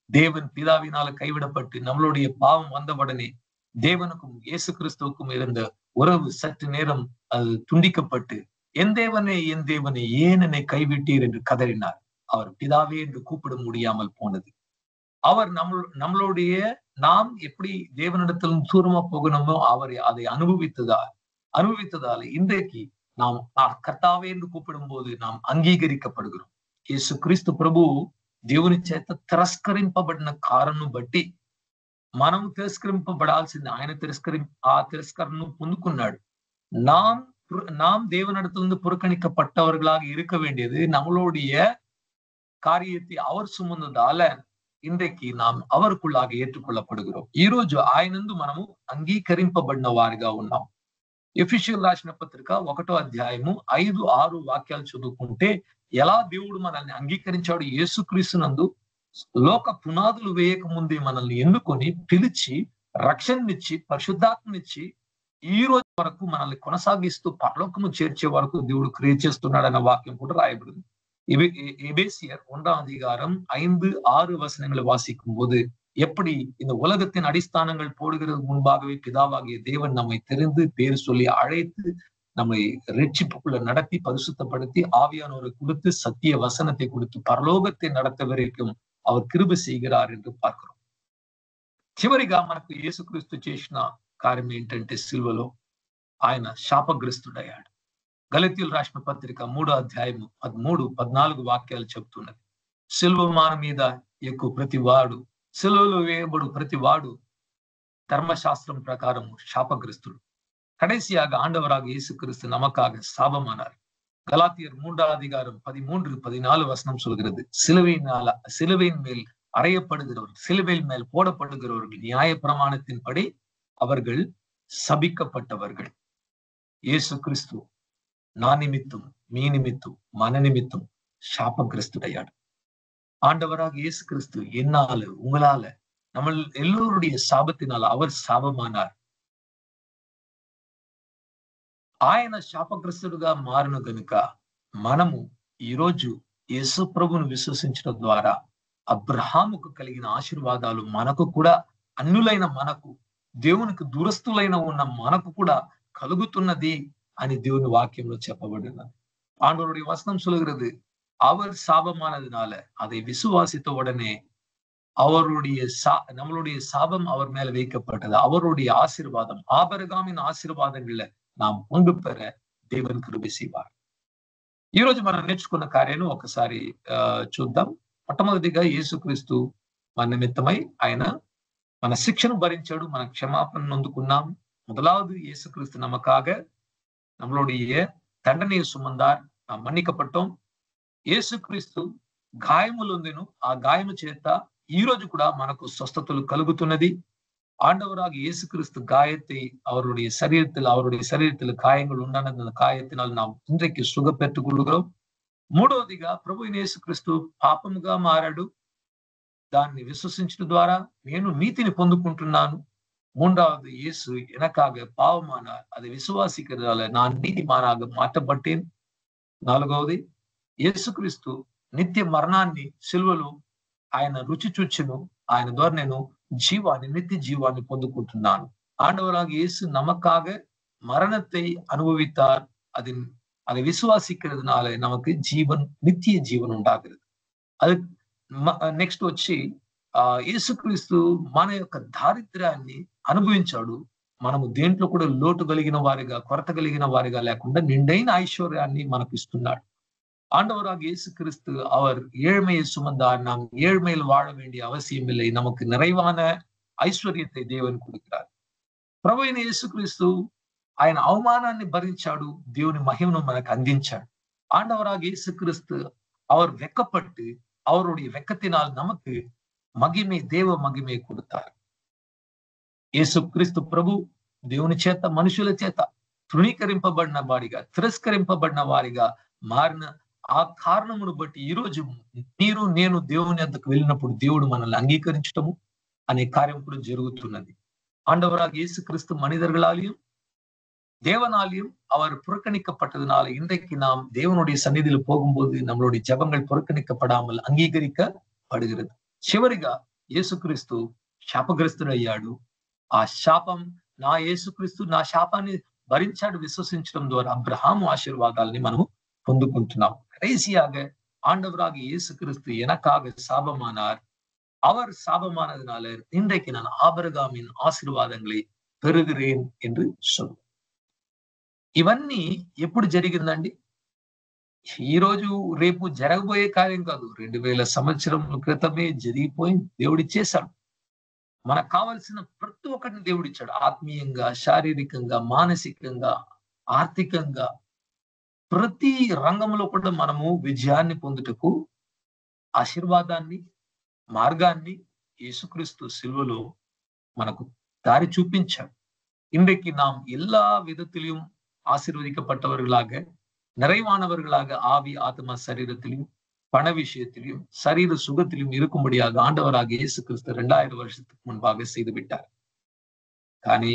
தேவன் பிதாவினால கைவிடப்பட்டு நம்மளுடைய பாவம் வந்தவுடனே தேவனுக்கும் இயேசு கிறிஸ்துவுக்கும் இருந்த உறவு சற்று நேரம் அது துண்டிக்கப்பட்டு, என் தேவனே ஏன் என்னை கைவிட்டீர் என்று கதறினார். அவர் பிதாவே என்று கூப்பிட முடியாமல் போனது. அவர் நம்மளுடைய நாம் எப்படி தேவனிடத்திலும் தூரமா போகணுமோ அவர் அதை அனுபவித்ததால இன்றைக்கு நாம் కర్తావే என்று கூப்பிடும் போது நாம் అంగీకరింపబడుகிறோம். యేసు క్రీస్తు ప్రభు దేవుని చేత తిరస్కరింపబడిన కారణం బట్టి మనం తిరస్కరింపబడాల్సింది. ఆయన ఆ తిరస్కరణను పొందుకున్నాడు. நாம் தேவனிடத்திலிருந்து புறக்கணிக்கப்பட்டவர்களாக இருக்க வேண்டியது நம்மளுடைய காரியத்தை அவர் சுமந்ததால இன்றைக்கு நாம் அவருக்குள்ளாக ఏற்றுకొள்ளப்படுகிறோம். ఈ రోజు ఆయనందు మనము అంగీకరింపబడిన వారిగా ఉన్నాం. ఎఫెసీయులకు రాసిన పత్రిక 1వ అధ్యాయము 5-6 వాక్యాలు చదువుకుంటే, ఎలా దేవుడు మనల్ని అంగీకరించాడు, యేసుక్రీస్తునందు లోక పునాదులు వేయక ముందే మనల్ని ఎన్నుకొని పిలిచి రక్షణనిచ్చి పరిశుద్ధాత్మనిచ్చి ఈ రోజు వరకు మనల్ని కొనసాగిస్తూ పరలోకము చేర్చే వరకు దేవుడు క్రియ చేస్తున్నాడన్న వాక్యం కూడా రాయబడింది. எபேசியர் 1:5-6 வாசிக்கும் போது எப்படி இந்த உலகத்தின் அடிஸ்தானங்கள் போடுகிறது முன்பாகவே பிதாவாகிய தேவன் நம்மை தெரிந்து பேர் சொல்லி அழைத்து நம்மை ரட்சிப்புக்குள்ள நடத்தி பரிசுத்தப்படுத்தி ஆவியானவரை கொடுத்து சத்திய வசனத்தை கொடுத்து பரலோகத்தை நடத்த வரைக்கும் அவர் கிருபை செய்கிறார் என்று பார்க்கிறோம். చివరిగా మనకు యేసుక్రీస్తు చేసిన కార్యం ఏంటంటే సిలువలో ఆయన శాపగ్రస్తుడయ్యాడు. గలతీయులు రాసిన పత్రిక 3:13-14 వాక్యాలు చెప్తున్నది. సిలువ మీద ఎక్కువ ప్రతివాడు, సిలువలో వేయబడు ప్రతివాడు ధర్మశాస్త్రం ప్రకారం శాపగ్రస్తుడు. கடைசியாக ஆண்டவராக இயேசு கிறிஸ்து நமக்காக சாபமானார். கலாத்தியர் 3:13-14 சொல்கிறது, சிலுவையின் மேல் அறையப்படுகிறவர்கள், சிலுவையின் மேல் போடப்படுகிறவர்கள் நியாய பிரமாணத்தின்படி அவர்கள் சபிக்கப்பட்டவர்கள். இயேசு கிறிஸ்து నా నిమిత్తం, మీ నిమిత్తం, మన నిమిత్తం శాపగ్రస్తుడయ్యాడు. ஆண்டவராக இயேசு கிறிஸ்து என்னால உங்களால நம்ம எல்லோருடைய சாபத்தினால் அவர் சாபமானார். ఆయన శాపగ్రస్తుడుగా మారును గనుక మనము ఈరోజు యేసు ప్రభువును విశ్వసించడం ద్వారా అబ్రహాముకు కలిగిన ఆశీర్వాదాలు మనకు కూడా, అన్యులైన మనకు, దేవునికి దూరస్తులైన ఉన్న మనకు కూడా కలుగుతున్నది అని దేవుని వాక్యంలో చెప్పబడినది. ஆண்டவருடைய வசனம் சொல்கிறது, அவர் சாபமானதுனால அதை விசுவாசித்த உடனே அவருடைய நம்மளுடைய சாபம் அவர் மேல வைக்கப்பட்டது. அவருடைய ஆசீர்வாதம், ஆபிரகாமின் ஆசீర్వాదంలో நாம் పొందు பெற దేవుని కృప செய்வார். ఈ రోజు మనం నేర్చుకున్న కార్యాన్ని ఒకసారి చూద్దాం. మొట్టమొదటిగా యేసుక్రీస్తు మన నిమిత్తమై ఆయన మన శిక్షను భరించాడు, మన క్షమాపణ నొందుకున్నాం. முதலாவது இயேசுகிறிஸ்து நமக்காக நம்மளுடைய தண்டனையை சுமந்தார், நாம் మన్నికపట్టం. యేసుక్రీస్తు గాయములొందెను, ఆ గాయము చేత ఈ రోజు కూడా మనకు స్వస్థతలు కలుగుతున్నది. ஆண்டவராக இயேசு கிறிஸ்து காயத்தை அவருடைய சரீரத்தில் காயங்கள் உண்டான அந்த காயத்தினால் நாம் இன்றைக்கு சுக பெற்றுக் கொள்கிறோம். మూడవదిగా ప్రభు యేసు క్రీస్తు పాపముగా మారాడు, దాన్ని విశ్వసించడం ద్వారా నేను నీతిని పొందుకుంటున్నాను. மூன்றாவது இயேசு எனக்காக பாவமானார், அதை விசுவாசிக்கிறதால நான் நீதிமானாக மாற்றப்பட்டேன். నాలుగవది యేసుక్రీస్తు నిత్య మరణాన్ని సిలువలో ఆయన రుచి చూచెను, ఆయన ద్వారా నేను நித்திய ஜீவாన్ని పొందుకుంటున్నాను. ஆண்டவராக இயேசு நமக்காக மரணத்தை அனுபவித்தார், அதை விசுவாசிக்கிறதுனால நமக்கு நித்திய జీవన్ உண்டாகிறது. அது నెక్స్ట్ వచ్చి యేసుక్రీస్తు మన యొక్క దారిద్ర్యాన్ని అనుభవించాడు. మనము దేంట్లో కూడా లోటు కలిగిన వారిగా, కొరత కలిగిన వారిగా లేకుండా నిండైన ఐశ్వర్యాన్ని మనకు ఇస్తున్నాడు. ஆண்டவராக இயேசு கிறிஸ்து அவர் ஏழ்மையை சுமந்தார், நாம் ஏழ்மையில் வாழ வேண்டிய அவசியம் இல்லை, நமக்கு நிறைவான ఐశ్వర్యத்தை దేవుని கொடுக்கிறார். ప్రభు అయిన యేసుక్రీస్తు ఆయన అవమానాన్ని భరించాడు, దేవుని మహిమను మనకు అందించాడు. ஆண்டவராக இயேசு கிறிஸ்து அவர் வெக்கப்பட்டு அவருடைய வெக்கத்தினால் நமக்கு మగిమే, దేవ మగిమే கொடுத்தார். యేసు క్రీస్తు ప్రభు దేవుని చేత, మనుషుల చేత తృణీకరింపబడిన వారిగా, తిరస్కరింపబడిన వారిగా మారిన ఆ కారణమును బట్టి ఈ రోజు మీరు నేను దేవుని వద్దకు వెళ్ళినప్పుడు దేవుడు మనల్ని అంగీకరించటము అనే కార్యం కూడా జరుగుతున్నది. ஆண்டவராக இயேசு கிறிஸ்து மனிதர்களாலையும் தேவனாலையும் அவர் புறக்கணிக்கப்பட்டதுனால இன்றைக்கு நாம் தேவனுடைய சந்நிதியில் போகும்போது நம்மளுடைய ஜெபங்கள் புறக்கணிக்கப்படாமல் అంగీకరింపబడుகிறது. చివరిగా యేసుక్రీస్తు శాపగ్రస్తుడయ్యాడు. ఆ శాపం, నా యేసుక్రీస్తు నా శాపాన్ని భరించాడు విశ్వసించడం ద్వారా అబ్రహాము ఆశీర్వాదాలని మనము పొందుకుంటున్నాం. கடைசியாக ஆண்டவராக இயேசு கிறிஸ்து எனக்காக சாபமானார். அவர் சாபமானதுனால இன்றைக்கு நான் ஆபிரகாமின் ఆశీర్వాదங்களை పెరుగుகிறேன் என்று சொல்லும். ఇవన్నీ ఎప్పుడు జరిగిందండి? ఈ రోజు రేపు జరగబోయే కార్యం కాదు, 2000 సంవత్సరముల క్రితమే జరిగిపోయింది. దేవుడి చేశాడు. మనకు కావాల్సిన ప్రతి ఒక్కటిని దేవుడిచ్చాడు. ఆత్మీయంగా, శారీరకంగా, మానసికంగా, ఆర్థికంగా, ప్రతి రంగంలో కూడా మనము విజయాన్ని పొందుటకు ఆశీర్వాదాన్ని, మార్గాన్ని యేసుక్రీస్తు సిలువలో మనకు దారి చూపించాడు. இன்றைக்கு நாம் எல்லா விதத்திலும் ஆசீர்வதிக்கப்பட்டவர்களாக, நிறைவானவர்களாக ஆவி ஆத்மா சரீரத்திலும் பண விஷயத்திலும் சரீர சுகத்திலும் இருக்கும்படியாக ஆண்டவராக இயேசு கிறிஸ்து 2000 வருஷத்துக்கு మున్பாக செய்து విட்டாరు. కానీ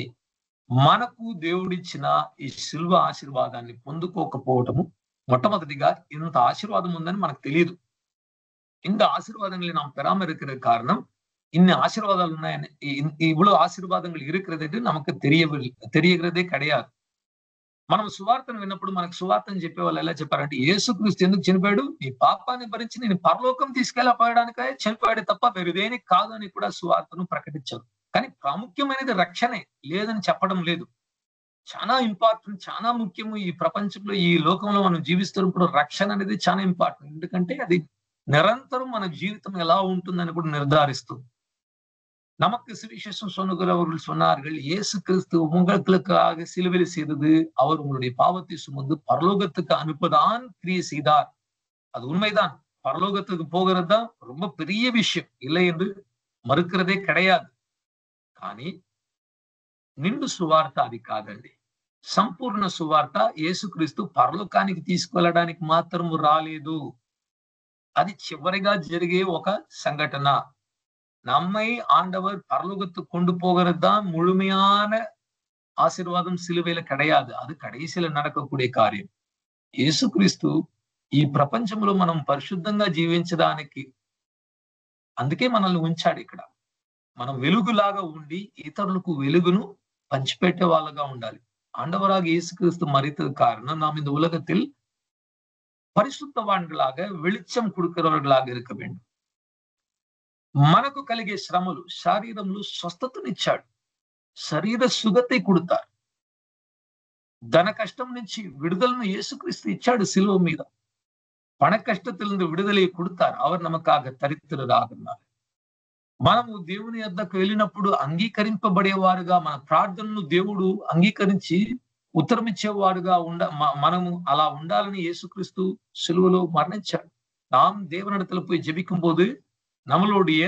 మనకు దేవుడిచ్చిన ఈ శిల్వ ఆశీర్వాదాన్ని పొందుకోకపోవటము, మొట్టమొదటిగా ఇంత ఆశీర్వాదం ఉందని మనకు తెలియదు. இந்த ஆசீர்வாதங்களை நாம் பெறாம இருக்கிற காரணம், இன்னும் ஆசீர்வாதாలు ఉన్నాయని, இவ்வளவு ఆశీర్వాదங்கள் இருக்கிறது என்று நமக்கு తెలియகிறదే கிடையாது. మనం సువార్తను విన్నప్పుడు మనకు సువార్తను చెప్పే వాళ్ళు ఎలా చెప్పారంటే, యేసుక్రీస్తు ఎందుకు చనిపోయాడు, నీ పాపాన్ని భరించి నేను పరలోకం తీసుకెళ్ళపోయడానికే చనిపోయాడు తప్ప వేరే దేనికి కాదు అని కూడా సువార్తను ప్రకటించారు. కానీ ప్రాముఖ్యమైనది రక్షణే, లేదని చెప్పడం లేదు. చాలా ఇంపార్టెంట్, చాలా ముఖ్యము. ఈ ప్రపంచంలో, ఈ లోకంలో మనం జీవిస్తున్నప్పుడు రక్షణ అనేది చాలా ఇంపార్టెంట్. ఎందుకంటే అది నిరంతరం మన జీవితం ఎలా ఉంటుందని కూడా నిర్ధారిస్తుంది. நமக்கு சுவிசேஷம் சொன்னவர்கள் சொன்னார்கள், இயேசு கிறிஸ்து உங்களுக்காக சிலுவையில் செய்தது, அவர் உங்களுடைய பாவத்தை சுமந்து பரலோகத்துக்கு அனுப்பதான் கிரியை செய்தார். அது உண்மைதான். பரலோகத்துக்கு போகிறது தான் ரொம்ப பெரிய விஷயம், இல்லை என்று మరుக்கிறదే கிடையாது. కానీ నిండు సువార్త అది కాదండి. సంపూర్ణ సువార్త యేసుక్రీస్తు పరలోకానికి తీసుకెళ్ళడానికి మాత్రం రాలేదు. అది చివరిగా జరిగే ఒక సంఘటన. நம்மை ஆண்டவர் பரலோகத்துக்கு கொண்டு போகிறது தான் முழுமையான ஆசீர்வாதம் సిలువైల கிடையாது. అది కడైసిలో நடக்கக்கூடிய కార్యం. యేసుక్రీస్తు ఈ ప్రపంచంలో మనం పరిశుద్ధంగా జీవించడానికి అందుకే మనల్ని ఉంచాడు ఇక్కడ. మనం వెలుగులాగా ఉండి ఇతరులకు వెలుగును పంచిపెట్టే వాళ్ళగా ఉండాలి. ஆண்டவராக இயேசு கிறிஸ்து மரித்தது காரணம், நாம் இந்த உலகத்தில் పరిశుద్ధవాன்களாக வெளிச்சம் கொடுக்கிறவர்களாக இருக்க வேண்டும். మనకు కలిగే శ్రమలు శరీరంలో స్వస్థతనిచ్చాడు, శరీర సుగத்தை கொடுத்தார். ధన కష్టం నుంచి విడుదలను యేసుక్రీస్తు ఇచ్చాడు సిలువ మీద. பண கஷ்டத்திலிருந்து விடுதலையை கொடுத்தார். அவர் நமக்காக தரித்திரராகிறார். మనము దేవుని యొద్దకు వెళ్ళినప్పుడు అంగీకరింపబడేవారుగా, మన ప్రార్థనను దేవుడు అంగీకరించి ఉత్తరమిచ్చేవారుగా మనము అలా ఉండాలని యేసుక్రీస్తు సిలువలో మరణించాడు. நாம் தேவனிடத்துல போய் ஜெபிக்கும் போது நம்மளுடைய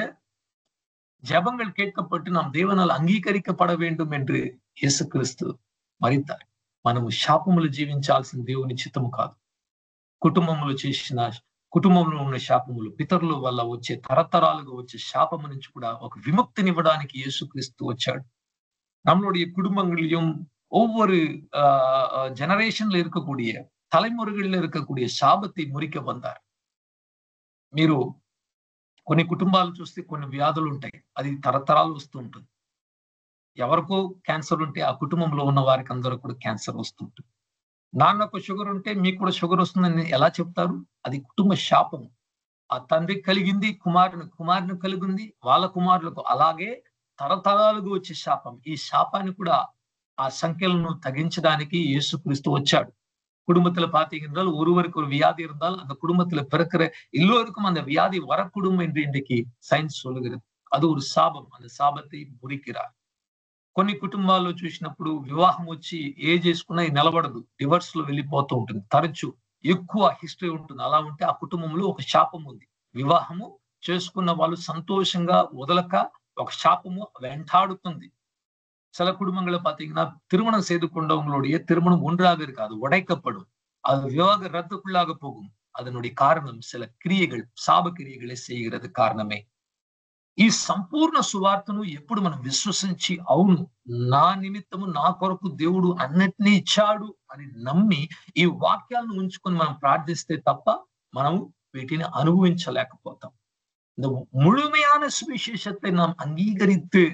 ஜெபங்கள் கேட்கப்பட்டு நாம் தேவனால் అంగీకరింపబడ வேண்டும் என்று యేసు క్రీస్తు మరితారు. మనము శాపములు జీవించాల్సిన దేవుని చిత్తము కాదు. కుటుంబంలో ఉన్న శాపములు, పితరుల వల్ల వచ్చే తరతరాలుగా వచ్చే శాపము నుంచి కూడా ఒక విముక్తినివ్వడానికి యేసుక్రీస్తు వచ్చాడు. நம்மளுடைய குடும்பங்களிலும் ஒவ்வொரு ஜெனரேஷன்ல இருக்கக்கூடிய தலைமுறைகளில் இருக்கக்கூடிய శాపத்தை మురిక வந்தார். మీరు కొన్ని కుటుంబాలు చూస్తే కొన్ని వ్యాధులు ఉంటాయి, అది తరతరాలు వస్తూ ఉంటుంది. ఎవరికో క్యాన్సర్ ఉంటే ఆ కుటుంబంలో ఉన్న వారికి అందరూ కూడా క్యాన్సర్ వస్తుంటుంది. నాన్నకు షుగర్ ఉంటే మీకు కూడా షుగర్ వస్తుందని ఎలా చెప్తారు? అది కుటుంబ శాపము. ఆ తండ్రికి కలిగింది కుమారుని కలిగింది వాళ్ళ కుమారులకు, అలాగే తరతరాలుగా వచ్చే శాపం. ఈ శాపాన్ని కూడా ఆ సంఖ్యలను తగ్గించడానికి యేసుక్రీస్తు వచ్చాడు. குடும்பத்துல பாத்தீங்கன்னா ஒருவருக்கு ஒரு வியாதி இருந்தால் அந்த குடும்பத்துல பிறக்கிற எல்லோருக்கும் அந்த வியாதி வரக்கூடும் என்று இன்றைக்கு సైన్స్ சொல்லுகிறது. அது ஒரு శాపం. அந்த శాపத்தை మురికిరారు. కొన్ని కుటుంబాల్లో చూసినప్పుడు వివాహం వచ్చి చేసుకున్నా నిలబడదు, డివర్స్ లో వెళ్ళిపోతూ ఉంటుంది. తరచు ఎక్కువ హిస్టరీ ఉంటుంది. అలా ఉంటే ఆ కుటుంబంలో ఒక శాపం ఉంది. వివాహము చేసుకున్న వాళ్ళు సంతోషంగా వదలక ఒక శాపము వెంటాడుతుంది. சில குடும்பங்களை பாத்தீங்கன்னா திருமணம் செய்து கொண்டவங்களுடைய திருமணம் ஒன்றாக இருக்காது, உடைக்கப்படும். அது விவாக ரத்துக்குள்ளாக போகும். அதனுடைய காரணம் சில கிரியைகள், శాప క్రియகளை செய்கிறது కారణమే. ఈ సంపూర్ణ సువార్తను ఎప్పుడు మనం విశ్వసించి, అవును నా నిమిత్తము నా కొరకు దేవుడు అన్నిటినీ ఇచ్చాడు అని నమ్మి ఈ వాక్యాలను ఉంచుకొని మనం ప్రార్థిస్తే తప్ప మనం వీటిని అనుభవించలేకపోతాం. இந்த முழுமையான சுவிசேஷத்தை நாம் அங்கீகரித்து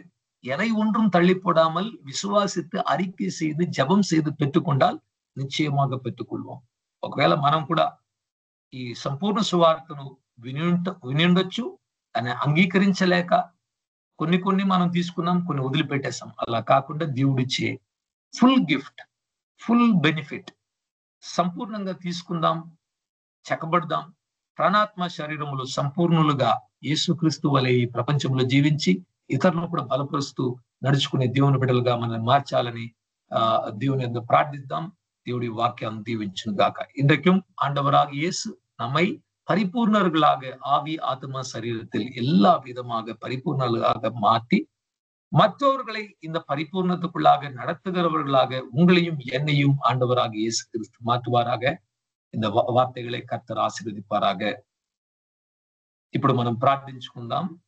எதை ஒன்றும் தள்ளி போடாமல் விசுவாசித்து அறிக்கை செய்து ஜெபம் செய்து பெற்றுக்கொண்டால் నిశ్చయமாக పెట్టుకొల్వం. ఒకవేళ మనం కూడా ఈ సంపూర్ణ సువార్తను వినిండొచ్చు, దాన్ని అంగీకరించలేక కొన్ని మనం తీసుకున్నాం, కొన్ని వదిలిపెట్టేసాం. అలా కాకుండా దేవుడిచ్చే ఫుల్ గిఫ్ట్, ఫుల్ బెనిఫిట్ సంపూర్ణంగా తీసుకుందాం, చెక్కబడదాం. ప్రాణాత్మ శరీరములు సంపూర్ణులుగా యేసుక్రీస్తు వలె ఈ ప్రపంచంలో జీవించి ఇతరులను కూడా బలపరుస్తూ నడుచుకునే దేవుని బిడ్డలుగా మనం మార్చాలని దేవుని యొద్ద ప్రార్థిద్దాం. దేవుడి వాక్యాన్ని దీవించును గాక. இன்றைக்கும் ஆண்டவராக இயேசு நம்மை பரிபூர்ணர்களாக ஆவி ஆத்மா சரீரத்தில் எல்லா விதமாக பரிபூர்ணர்களாக மாற்றி மற்றவர்களை இந்த பரிபூர்ணத்துக்குள்ளாக நடத்துகிறவர்களாக உங்களையும் என்னையும் ஆண்டவராக இயேசு கிறிஸ்து மாற்றுவாராக. వార్తகளை కర్తర్ ఆశీర్వదింపారాగా. ఇప్పుడు మనం ప్రార్థించుకుందాం.